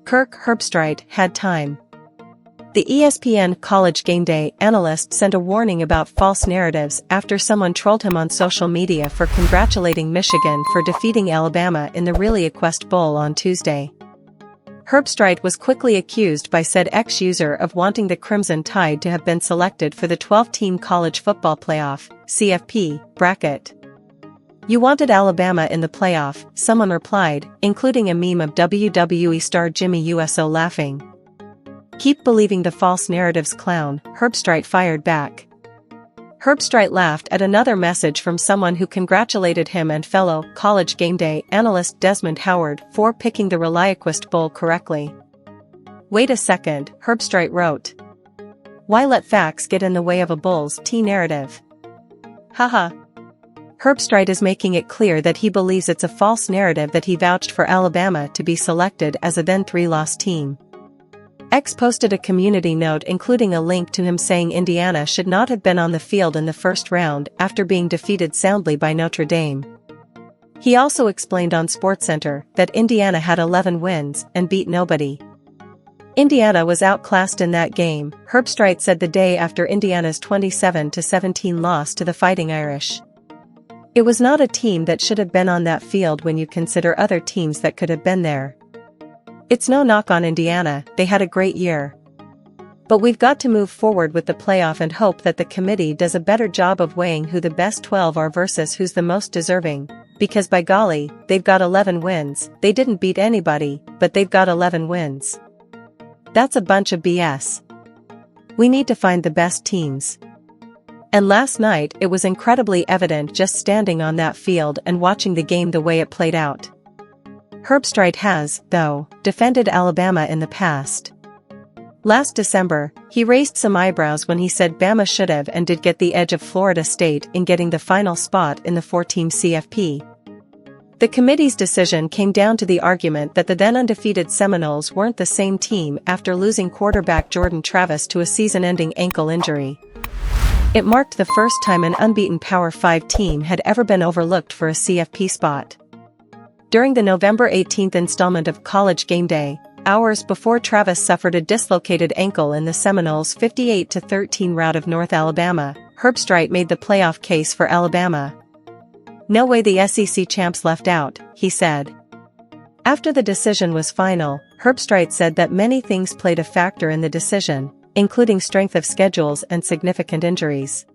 Kirk Herbstreit had time. The ESPN College GameDay analyst sent a warning about false narratives after someone trolled him on social media for congratulating Michigan for defeating Alabama in the Reliaquest Bowl on Tuesday. Herbstreit was quickly accused by said ex-user of wanting the Crimson Tide to have been selected for the 12-team college football playoff (CFP) bracket. "You wanted Alabama in the playoff," someone replied, including a meme of WWE star Jimmy Uso laughing. "Keep believing the false narratives, clown," Herbstreit fired back. Herbstreit laughed at another message from someone who congratulated him and fellow College GameDay analyst Desmond Howard for picking the Reliaquest Bowl correctly. "Wait a second," Herbstreit wrote. "Why let facts get in the way of a Bulls T narrative? Haha." Herbstreit is making it clear that he believes it's a false narrative that he vouched for Alabama to be selected as a then 3-loss team. X posted a community note including a link to him saying Indiana should not have been on the field in the first round after being defeated soundly by Notre Dame. He also explained on SportsCenter that Indiana had 11 wins and beat nobody. Indiana was outclassed in that game, Herbstreit said the day after Indiana's 27-17 loss to the Fighting Irish. "It was not a team that should have been on that field when you consider other teams that could have been there. It's no knock on Indiana, they had a great year. But we've got to move forward with the playoff and hope that the committee does a better job of weighing who the best 12 are versus who's the most deserving, because by golly, they've got 11 wins, they didn't beat anybody, but they've got 11 wins. That's a bunch of BS. We need to find the best teams." And last night it was incredibly evident just standing on that field and watching the game the way it played out. Herbstreit has, though, defended Alabama in the past. Last December, he raised some eyebrows when he said Bama should have and did get the edge of Florida State in getting the final spot in the 4-team CFP. The committee's decision came down to the argument that the then undefeated Seminoles weren't the same team after losing quarterback Jordan Travis to a season-ending ankle injury. It marked the first time an unbeaten Power 5 team had ever been overlooked for a CFP spot. During the November 18th installment of College GameDay, hours before Travis suffered a dislocated ankle in the Seminoles' 58-13 rout of North Alabama, Herbstreit made the playoff case for Alabama. "No way the SEC champs left out," he said. After the decision was final, Herbstreit said that many things played a factor in the decision, including strength of schedules and significant injuries.